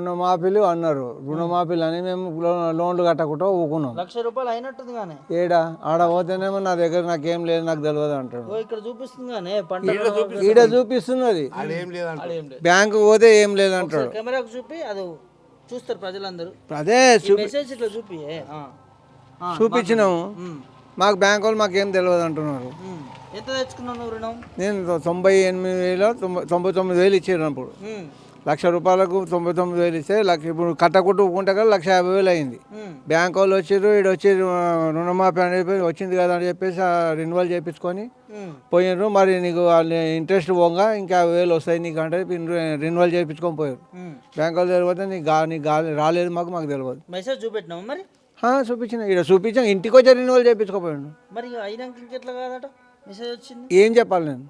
రుణమాఫీలు అన్నారు. రుణమాఫీలు అని మేము లోన్లు కట్టకుండా ఊకున్నాం. ₹1,00,000 అయినట్టుంది కానీ ఏడా ఆడ పోతేనేమో నా దగ్గర నాకేం లేదు, నాకు తెలియదు అంటాడు. ఇక్కడ చూపిస్తుంది కానీ పంట ఈడ చూపిస్తున్నది, బ్యాంకు పోతే ఏం లేదంటాడు. కెమెరాకు చూపి అది చూస్తారు ప్రజలందరూ. అదే మెసేజ్ ఇట్లా చూపి చూపించినాము. మాకు బ్యాంకు వాళ్ళు మాకేం తెలియదు అంటున్నారు. ఎంత తెచ్చుకున్నావు రుణం? నేను 99,000 ఇచ్చారు. అప్పుడు ₹1,00,000 99,000 ఇస్తే ఇప్పుడు కట్టకుంటూ ఊకుంటే కదా 1,50,000 అయింది. బ్యాంక్ వాళ్ళు వచ్చారు, ఇక్కడ వచ్చి రుణమాఫీ అనేది వచ్చింది కదా అని చెప్పేసి రెన్యువల్ చేయించుకొని పోయినారు. మరి నీకు ఇంట్రెస్ట్ పోగా ఇంకా 50,000 వస్తాయి నీకు అంటే రెన్యువల్ చేయించుకొని పోయారు. బ్యాంక్ వాళ్ళు తెలియకపోతే నీకు రాలేదు, మాకు తెలియదు. మెసేజ్ చూపెట్టినావు మరి? చూపించిన, ఇక్కడ చూపించాం, ఇంటికి వచ్చి రెన్యువల్ చేయించుకోపోయాడు. మరి అయినాక ఇంకెట్లా కాదట మెసేజ్ వచ్చింది? ఏం చెప్పాలి నేను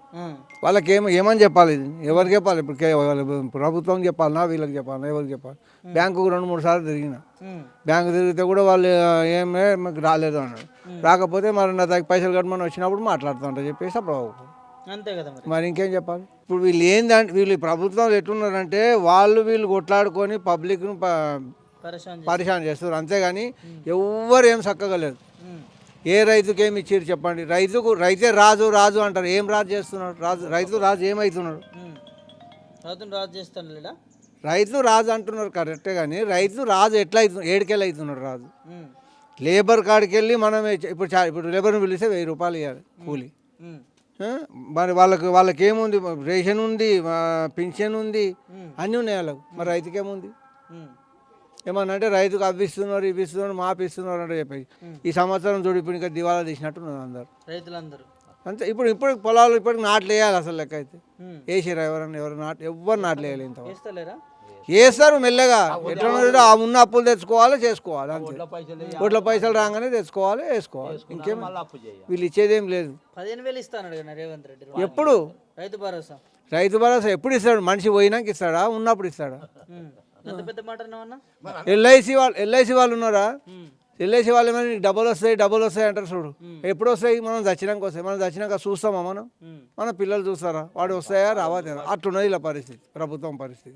వాళ్ళకి? ఏమని చెప్పాలి? ఇది ఎవరికి చెప్పాలి? ఇప్పుడు ప్రభుత్వం చెప్పాలనా, వీళ్ళకి చెప్పాలనా, ఎవరికి చెప్పాలి? బ్యాంకుకు 2-3 సార్లు తిరిగిన. బ్యాంకు తిరిగితే కూడా వాళ్ళు ఏమే మాకు రాలేదు అన్నాడు. రాకపోతే మరి నా దగ్గర పైసలు కట్టమని వచ్చినప్పుడు మాట్లాడుతుంట చెప్పేసి అప్పుడు అంతే కదా. మరి ఇంకేం చెప్పాలి? ఇప్పుడు వీళ్ళు వీళ్ళు ప్రభుత్వం ఎట్లున్నారంటే వీళ్ళు కొట్లాడుకొని పబ్లిక్ను పరిశాన్ చేస్తారు, అంతేగాని ఎవ్వరు ఏం చక్కగలేదు. ఏ రైతుకి ఏమి ఇచ్చారు చెప్పండి? రైతే రాజు అంటారు. ఏం రాజు చేస్తున్నాడు? రైతు ఏమవుతున్నాడు? రైతు రాజు అంటున్నారు కరెక్టే, కానీ రైతు రాజు ఎట్లా అవుతుంది? ఏడుకెళ్ళి అవుతున్నాడు రాజు. లేబర్ కాడికి వెళ్ళి మనం ఇప్పుడు లేబర్ని పిలిస్తే ₹1000 ఇవ్వాలి కూలి. మరి వాళ్ళకి ఏముంది? రేషన్ ఉంది, పింఛన్ ఉంది, అన్నీ ఉన్నాయి వాళ్ళకు. మరి రైతుకి ఏముంది? ఏమన్నా అంటే రైతుకు ఇవి ఇస్తున్నారు, మాపిస్తున్నారు అంటే చెప్పేసి ఈ సంవత్సరం చూడు ఇప్పుడు ఇంకా దివాలా తీసినట్టున్నారు అందరు రైతులందరూ. అంతే. ఇప్పుడు పొలాలు ఇప్పటికి నాట్లు వేయాలి. అసలు లెక్క అయితే వేసారు ఎవరు నాట్లు వేయాలి. ఇంత వేస్తారు మెల్లగా. ఎట్లా ఉన్న అప్పులు తెచ్చుకోవాలి, చేసుకోవాలి అంతే. ఓట్ల పైసలు రాగానే తెచ్చుకోవాలి, వేసుకోవాలి. ఇంకేం వీళ్ళు ఇచ్చేదేం లేదు. 15,000 ఇస్తాడు రేవంత్ రెడ్డి. ఎప్పుడు రైతు భరోసా ఎప్పుడు ఇస్తాడు? మనిషి పోయినాక ఇస్తాడా? ఉన్నప్పుడు ఇస్తాడా? ఎల్ఐసి వాళ్ళు ఉన్నారా? ఎల్ఐసి వాళ్ళు ఏమైనా డబ్బులు వస్తాయి అంటారు. చూడు ఎప్పుడు వస్తాయి? మనం చచ్చినాక వస్తాయి. మనం చచ్చినాక చూస్తామా? మన పిల్లలు చూస్తారా? వాడు వస్తాయా రావా? అట్లున్నది ఇలా పరిస్థితి, ప్రభుత్వం పరిస్థితి.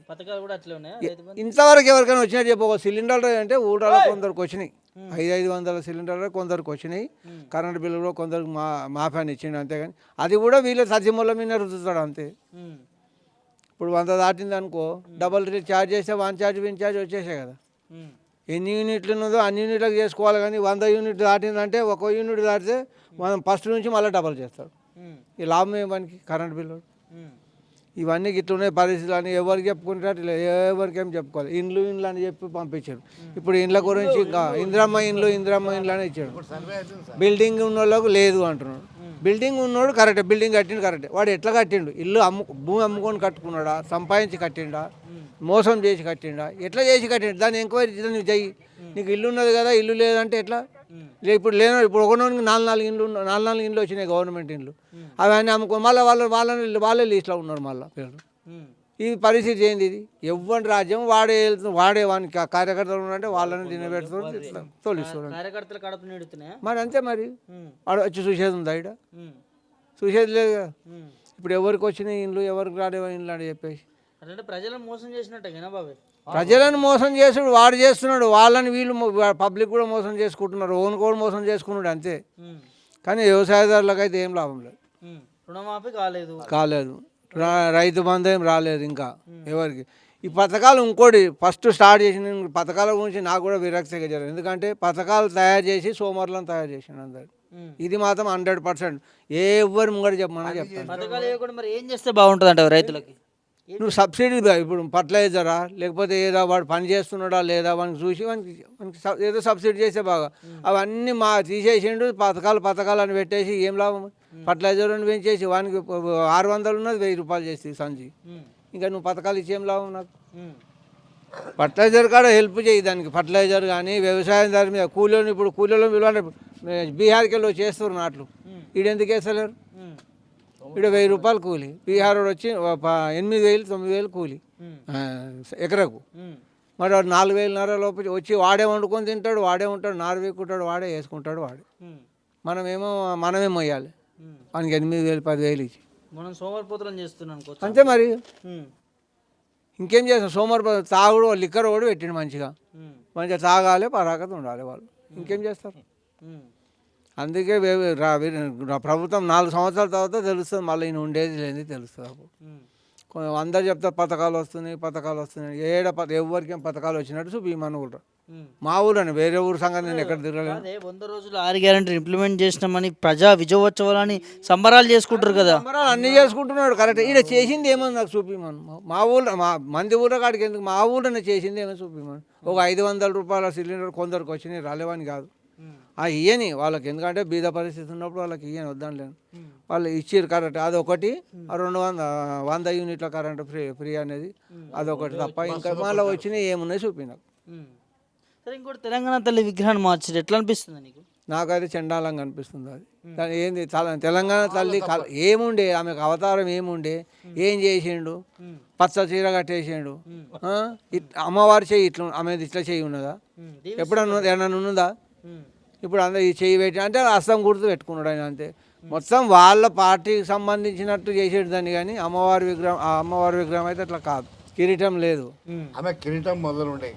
ఇంతవరకు ఎవరికైనా వచ్చినట్టు చెప్పు. సిలిండర్ అంటే ఊళ్ళో కొందరికి వచ్చినాయి, 500 సిలిండర్లు కొందరికి వచ్చినాయి. కరెంట్ బిల్లు కూడా కొందరికి మాఫీ అని ఇచ్చిండు, అంతేగాని అది కూడా వీళ్ళు సత్యముల మీద రుద్దుతాడు అంతే. ఇప్పుడు 100 దాటింది అనుకో, డబల్ ఛార్జ్ చేస్తే 1 ఛార్జ్ 1 ఛార్జ్ వచ్చేసాయి కదా. ఎన్ని యూనిట్లు ఉన్నదో అన్ని యూనిట్లకు చేసుకోవాలి. కానీ 100 యూనిట్లు దాటిందంటే 1 యూనిట్ దాటితే మనం ఫస్ట్ నుంచి మళ్ళీ డబల్ చేస్తాడు. ఈ లాభం ఏమనికి? Current bill. ఇవన్నీ ఇట్లున్నాయి పరిస్థితులు అని ఎవరికి చెప్పుకుంటారు? ఎవరికేం చెప్పుకోవాలి? ఇండ్లు అని చెప్పి పంపించారు. ఇప్పుడు ఇండ్ల గురించి ఇంకా ఇందిరమ్మ ఇండ్లు అని ఇచ్చాడు. బిల్డింగ్ ఉన్న వాళ్ళకు లేదు అంటున్నాడు. బిల్డింగ్ ఉన్నోడు కరెక్టే, బిల్డింగ్ కట్టిండు కరెక్టే. వాడు ఎట్లా కట్టిండు? భూమి అమ్ముకొని కట్టుకున్నాడా? సంపాదించి కట్టిండా? మోసం చేసి కట్టిండా? ఎట్లా చేసి కట్టిండు? దాన్ని ఎంక్వైరీ నువ్వు చెయ్యి. నీకు ఇల్లు ఉన్నది కదా, ఇల్లు లేదంటే ఎట్లా? ఇప్పుడు లేను. ఇప్పుడు ఒకనోనికి 4 ఇండ్లు వచ్చినాయి, గవర్నమెంట్ ఇండ్లు. అవన్నీ అమ్ముకొని మళ్ళీ వాళ్ళే లీస్ట్లో ఉన్నారు మళ్ళీ పేరు. ఈ పరిస్థితి ఏంది? ఇది ఎవ్వరి రాజ్యం వాడే వానికి కార్యకర్తలు ఉన్నారంటే వాళ్ళని తినబెడుతున్నారు, తోలిస్తున్నారు. మరి అంతే. మరి వాడు వచ్చి చూసేది ఉందా? ఇక్కడ చూసేది లేదు కదా. ఇప్పుడు ఎవరికి వచ్చినాయి ఇండ్లు, ఎవరికి రాలేవా ఇండ్లు అని చెప్పేసి ప్రజలను మోసం చేసినట్టు బాబాయ్. ప్రజలను మోసం చేసుడు వాడు చేస్తున్నాడు. వాళ్ళని వీళ్ళు పబ్లిక్ కూడా మోసం చేసుకుంటున్నారు. ఓన్ కూడా మోసం చేసుకున్నాడు అంతే. కానీ వ్యవసాయదారులకు అయితే ఏం లాభం లేదు. రుణమాఫీ కాలేదు. రైతు బంధు ఏం రాలేదు ఇంకా ఎవరికి. ఈ పథకాలు ఇంకోటి ఫస్ట్ స్టార్ట్ చేసిన పథకాల గురించి నాకు కూడా విరక్తిగా జరిగింది. ఎందుకంటే పథకాలు తయారు చేసి సోమవారం తయారు చేసిన అందరు. ఇది మాత్రం 100% ఎవరు ముంగడు చెప్పమని చెప్తాను. పథకాలు మరి ఏం చేస్తే బాగుంటుంది అంటే రైతులకి? నువ్వు సబ్సిడీ ఇప్పుడు ఫర్టిలైజరా లేకపోతే ఏదో వాడు పని చేస్తున్నాడా లేదా వానికి చూసి వానికి ఏదో సబ్సిడీ చేస్తే బాగా. అవన్నీ తీసేసిండు. పథకాలు అని పెట్టేసి ఏం లాభం? ఫర్టిలైజర్ అని పెంచేసి వానికి 600 ఉన్నది ₹1000 చేసి సంచి. ఇంకా నువ్వు పథకాలు ఇచ్చేం లాభం నాకు? ఫర్టిలైజర్ కాడ హెల్ప్ చేయి దానికి. ఫర్టిలైజర్ కానీ వ్యవసాయం దాని మీద ఇప్పుడు కూలీలను విలువ బీహార్కి వెళ్ళి చేస్తారు నాట్లు. ఈడెందుకు వేస్తలేరు? ఇక్కడ ₹1000 కూలి. బీహార్ వచ్చి 8,000 9,000 కూలి ఎకరకు. మరి వాడు 4,500 లోపల వచ్చి వాడే వండుకొని తింటాడు, వాడే ఉంటాడు, నారు వేసుకుంటాడు, వాడే వేసుకుంటాడు వాడే. మనమే మొయ్యాలి వానికి 8,000 10,000 ఇచ్చి. మనం సోమరిపోతులను చేస్తున్నాం అంతే. మరి ఇంకేం చేస్తాం సోమవారం తాగుడు లిక్కర్ కూడా పెట్టిండు మంచిగా మంచిగా తాగాలి పరాకత ఉండాలి వాళ్ళు ఇంకేం చేస్తారు. అందుకే ప్రభుత్వం 4 సంవత్సరాల తర్వాత తెలుస్తుంది మళ్ళీ ఈయన ఉండేది లేనిది తెలుస్తుంది. అప్పుడు అందరు చెప్తారు పథకాలు వస్తున్నాయి ఎవరికేం పథకాలు వచ్చినట్టు చూపిమని కూడా మా ఊరని వేరే ఊరు సంగతి నేను ఎక్కడ తిరగలేను. అదే 100 రోజులు 6 గ్యారెంటీ ఇంప్లిమెంట్ చేసినామని ప్రజా విజయోత్సవాలని సంబరాలు చేసుకుంటారు కదా. సంబరాలు అన్నీ చేసుకుంటున్నాడు కరెక్ట్. ఈయన చేసింది ఏమో నాకు చూపిమను. మా ఊళ్ళో మంది ఊళ్ళో కాడికి ఎందుకు మా ఊళ్ళో చేసింది ఏమో చూపిమను. ఒక 500 రూపాయల సిలిండర్ కొందరికి వచ్చినాయి రాలేవని కాదు ఇయ్యని వాళ్ళకి, ఎందుకంటే బీద పరిస్థితి ఉన్నప్పుడు వాళ్ళకి ఇయ్యని వద్దాను లేను. వాళ్ళు ఇచ్చారు కరెక్ట్. అదొకటి 100 యూనిట్ల కరెంట్ ఫ్రీ అనేది అదొకటి తప్ప ఇంకా మళ్ళీ వచ్చినాయి ఏమున్నాయి చూపి నాకు. సరే ఇంకోటి తెలంగాణ తల్లి విగ్రహాన్ని మార్చారు ఎట్లా అనిపిస్తుంది నీకు? నాకైతే చండాలంగా అనిపిస్తుంది అది. దాని ఏంది తెలంగాణ తల్లి ఏముండే ఆమెకు అవతారం ఏముండే ఏం చేసిండు పచ్చ చీర కట్టేసిండు అమ్మవారి చెయ్యి ఇట్లా ఆమెది ఇట్లా చెయ్యి ఉన్నదా ఎప్పుడన్నా ఏమన్నా ఉన్నదా? ఇప్పుడు అందరూ ఈ చెయ్యి పెట్టి అంటే అస్తం గుర్తు పెట్టుకున్నాడు ఆయన అంతే. మొత్తం వాళ్ళ పార్టీకి సంబంధించినట్టు చేసేది దాన్ని కానీ అమ్మవారి విగ్రహం అయితే అట్లా కాదు. కిరీటం లేదు ఆమె కిరీటం మొదలు ఉండే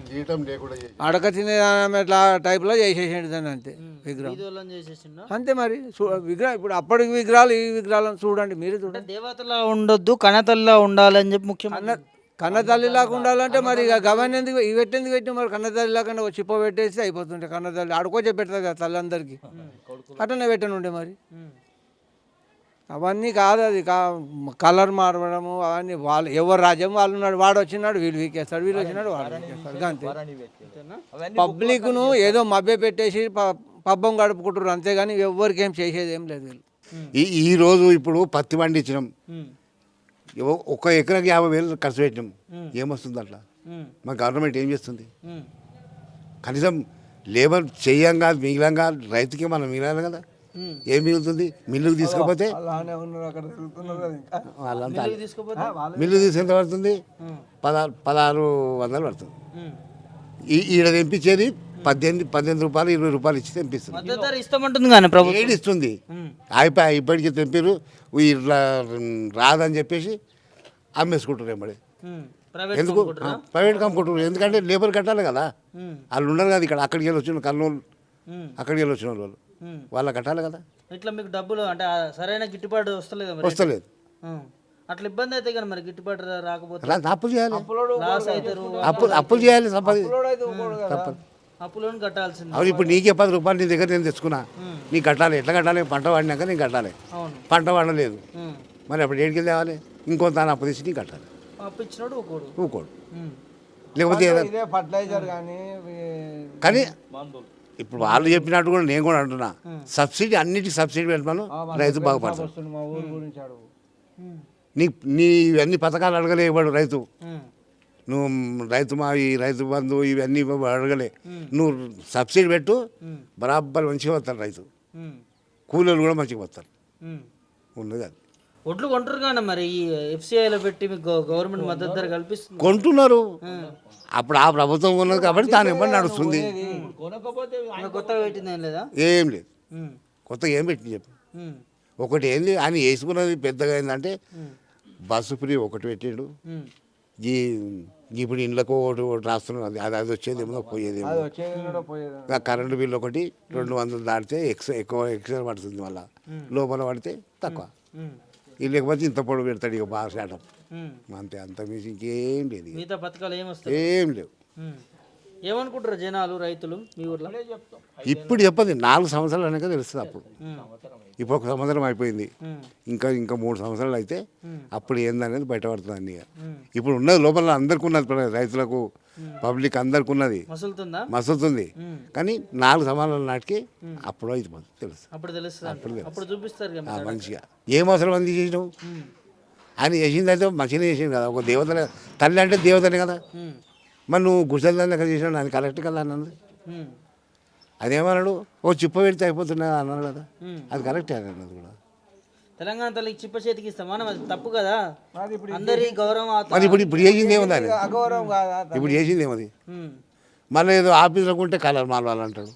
కిరీటం లేకుండా అడక తినే అట్లా టైప్లో చేసేసేది దాన్ని అంతే విగ్రహం అంతే. మరి విగ్రహం ఇప్పుడు అప్పటికి విగ్రహాలు ఈ విగ్రహాలను చూడండి మీరు చూడండి. దేవతలా ఉండొద్దు కన్నతల్లా ఉండాలని చెప్పి ముఖ్యమంత్రి కన్నతల్లి లాగా ఉండాలంటే మరి ఇక గవర్న ఎందుకు ఇవి పెట్టేందుకు పెట్టి మరి కన్నతల్లి లాగా చిప్ప పెట్టేసి అయిపోతుంటే కన్నతల్లి ఆడుకోచే పెడతారు కదా తల్లందరికీ అట్లనే పెట్టనుండే మరి అవన్నీ కాదు. అది కలర్ మారడము అవన్నీ వాళ్ళు ఎవరు రాజ్యం వాళ్ళు ఉన్నాడు వాడు వచ్చినాడు వీళ్ళు వీకేస్తాడు వీళ్ళు వచ్చినాడు వాడు వీకేస్తాడు అంతే. పబ్లిక్ను ఏదో మభ్య పెట్టేసి పబ్బం గడుపుకుంటారు అంతేగాని ఎవరికి ఏం చేసేది ఏం లేదు వీళ్ళు. ఈ రోజు ఇప్పుడు పత్తి పండించినాం ఒక ఎకరాకి 50,000 ఖర్చు పెట్టినాం ఏమొస్తుంది అట్లా? మా గవర్నమెంట్ ఏం చేస్తుంది? కనీసం లేబర్ చెయ్యంగా మిగిలంగా రైతుకి మనం మిగిలాలి కదా. ఏం మిగులుతుంది? మిల్లుకు తీసుకపోతే మిల్లు తీసుకెంత పడుతుంది? 1,600 పడుతుంది. ఈడ తెంపించేది 18 రూపాయలు 20 రూపాయలు ఇచ్చి తెంపిస్తుంది. ఇస్తామంటుంది కానీ ప్రభుత్వం ఏడు ఇస్తుంది. అయిపోయి ఇప్పటికీ తెంపారు ఇట్లా రాదని చెప్పేసి అమ్మేసుకుంటారు ఏమడి. ఎందుకు ప్రైవేట్ కమ్ముకుంటారు? ఎందుకంటే లేబర్ కట్టాలి కదా. వాళ్ళు ఉండరు కదా ఇక్కడ. అక్కడికి వెళ్ళి వచ్చిన కర్నూలు అక్కడికి వెళ్ళి వచ్చిన వాళ్ళు వాళ్ళ కట్టాలి కదా. ఇట్లా మీకు డబ్బులు అంటే సరైన గిట్టుబాటు వస్తలేదు వస్తలేదు. అట్లా ఇబ్బంది అయితే కానీ మరి గిట్టుబాటు రాకపోతే అప్పులు చేయాలి. లాస్ అవుతారు. అప్పులు చేయాలి తప్పదు. అప్పులను కట్టాల్సింది. అవును ఇప్పుడు నీకే 10 రూపాయలు నీ దగ్గర నేను తెచ్చుకున్నా నీకు కట్టాలి. ఎట్లా కట్టాలి? పంట వాడినాక నేను కట్టాలి. పంట వాడలేదు మరి అప్పుడు ఏడికి తేవాలి? ఇంకొంత అప్పు తెచ్చి నీకు కట్టాలి. అప్పు ఇచ్చినాడు ఊకోడు. లేకపోతే ఫర్టిలైజర్ కానీ ఇప్పుడు వాళ్ళు చెప్పినట్టు కూడా నేను కూడా అంటున్నా సబ్సిడీ అన్నిటికీ సబ్సిడీ పెట్టమను రైతు బాగుపడతాడు. నీ అన్ని పథకాలు అడగలే ఇవ్వడు రైతు. నువ్వు రైతు బంధు ఇవన్నీ అడగలే. నువ్వు సబ్సిడీ పెట్టు బరాబర్ మంచిగా వస్తారు రైతు. కూలీలు కూడా మంచిగా వస్తారు. ఉన్నది అది. ఒడ్లు కొంటారు కానీ మరి ఈ ఎఫ్సిఐలో పెట్టి మీకు గవర్నమెంట్ మద్దతు ధర కల్పిస్తుంది. కొంటున్నారు. అప్పుడు ఆ ప్రభుత్వం ఉన్నది కాబట్టి దాని ఇబ్బంది నడుస్తుంది. కొత్తగా పెట్టింది ఏం లేదా? ఏం లేదు. కొత్తగా ఏం పెట్టింది చెప్పు. ఒకటి ఏంది ఆయన వేసుకున్నది పెద్దగా ఏంటంటే బస్సు ఫ్రీ ఒకటి పెట్టిండు. ఇప్పుడు ఇండ్లకు ఒకటి రాస్తున్నాడు. అది వచ్చేది ఏమో పోయేది ఏమో. కరెంటు బిల్లు ఒకటి 200 దాటితే ఎక్కువ ఎక్స్ట్రా పడుతుంది. మళ్ళీ లోపల పడితే తక్కువ. ఇది లేకపోతే ఇంత పొడవు పెడతాడు ఇక బాగా శాతం అంతే. అంత మించి ఇంకేం లేదు. మిగతా పథకాలు ఏం లేవు. ఏమనుకుంటారు జనాలు రైతులు మీ ఊర్లో? ఇప్పుడు చెప్పదు 4 సంవత్సరాలు అనక తెలుస్తుంది. అప్పుడు ఇప్పుడు 1 సంవత్సరం అయిపోయింది. ఇంకా 3 సంవత్సరాలు అయితే అప్పుడు ఏందనేది బయటపడుతుంది అన్ని. ఇప్పుడు ఉన్నది లోపల అందరికి ఉన్నది, రైతులకు పబ్లిక్ అందరికి ఉన్నది మసులుతుంది. కానీ 4 సంవత్సరాల నాటికి అప్పుడు అయిపోతుంది తెలుస్తుంది. మంచిగా ఏం అవసరం అంది చేసినావు అని చేసింది అయితే మంచిగా చేసింది కదా. ఒక దేవత తల్లి అంటే దేవతనే కదా. మరి నువ్వు గుసల్దాన్ని ఎక్కడ చేసినావు అది కరెక్ట్ కదా అన్నది. అదేమన్నాడు ఓ చిప్ప పెడితే అయిపోతున్నా అన్నాడు కదా. అది కరెక్టే అన్నది కూడా. తెలంగాణ తల్లికి చిప్ప చేతికి ఇస్తామా? తప్పు కదా. అందరి గౌరవం. మరి ఇప్పుడు చేసింది ఏముంది అని ఇప్పుడు చేసింది ఏమది? మళ్ళీ ఏదో ఆఫీసులో ఉంటే కలర్ మారవాలంటాడు.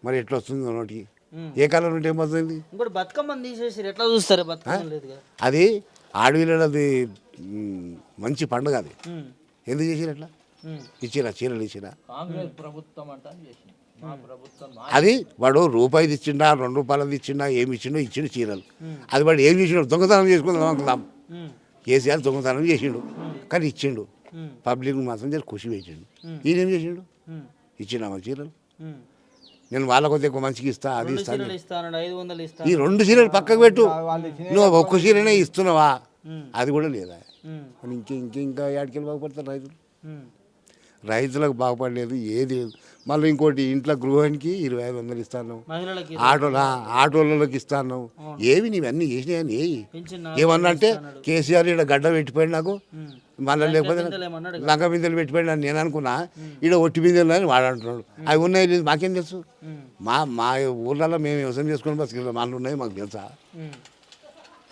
మరి ఎట్లా వస్తుంది నోటికి? ఏ కలర్ ఉంటే ఏమవుతుంది? బతుకమ్మని తీసేసి ఎట్లా చూస్తారు? అది ఆడపిల్లలది మంచి పండుగ అది. ఉమ్, ఎందుకు చేసిరు అట్లా? ఉమ్, ఇచ్చిరా చీరలు ఇచ్చిరా? కాంగ్రెస్ ప్రభుత్వం అంతా చేసింది. మా ప్రభుత్వం అది వాడు రూపాయి ఇచ్చిండా 2 రూపాయలది ఇచ్చిండా ఏమి ఇచ్చిండో ఇచ్చిండు చీరలు. అది వాడు ఏం చేసిండు? దొంగతనం చేసుకుందాం అనుకుందాం. ఉమ్, కేసీఆర్ దొంగతనం చేసిండు కానీ ఇచ్చిండు. ఉమ్, పబ్లిక్ మాత్రం జర ఖుషి పెట్టిండు. ఈయన ఏం చేసిండు? ఉమ్, ఇచ్చినామా చీరలు? ఉమ్. నేను వాళ్ళ కొద్ది ఎక్కువ మంచికి ఇస్తా అది రెండు ఇస్తా అని. చీరలు ఇస్తాను 500 ఈ ఇస్తాను 2 చీరలు పక్కకు పెట్టు. నువ్వు ఒక్క చీరనే ఇస్తున్నావా? ఉమ్, అది కూడా లేదా. ఉమ్, మరి ఇంకా ఏడికెళ్ళి బాగుపడతారు రైతులు? ఉమ్, రైతులకు బాగుపడలేదు ఏది లేదు. మళ్ళీ ఇంకోటి ఇంట్లో గృహానికి 2500 ఇస్తాను, మహిళలకి ఆటోలకి ఇస్తాను. ఏవి నీవన్నీ చేసినాయని ఏవి పెన్షన్ ఏమన్నా అంటే కేసీఆర్ ఇక్కడ గడ్డ పెట్టిపోయాడు నాకు, ఉమ్, మళ్ళీ లేకపోతే ఏమన్నాడు లంక బిందెలు పెట్టిపోయాడు అని నేను అనుకున్నా. ఇక్కడ ఒట్టి బిందెలు అని వాడు అంటున్నాడు. అవి ఉన్నాయి లేదు మాకేం తెలుసు? ఉమ్, మా ఊర్లలో మేము వ్యవసాయం చేసుకుని బతికి మళ్ళీ ఉన్నాయి మాకు తెలుసా? ఉమ్,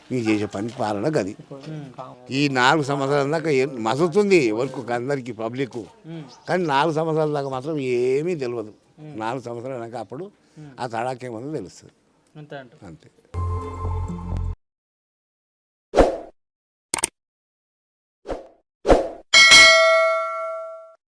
మీరు చేసే పని పాలన గది. ఉమ్, ఈ 4 సంవత్సరాల దాకా మసుతుంది ఎవరికి అందరికీ పబ్లిక్. ఉమ్, కానీ 4 సంవత్సరాల దాకా మాత్రం ఏమీ తెలియదు. 4 సంవత్సరాలు అప్పుడు ఆ తడాకేమో తెలుస్తుంది అంతే అంట. అంతే.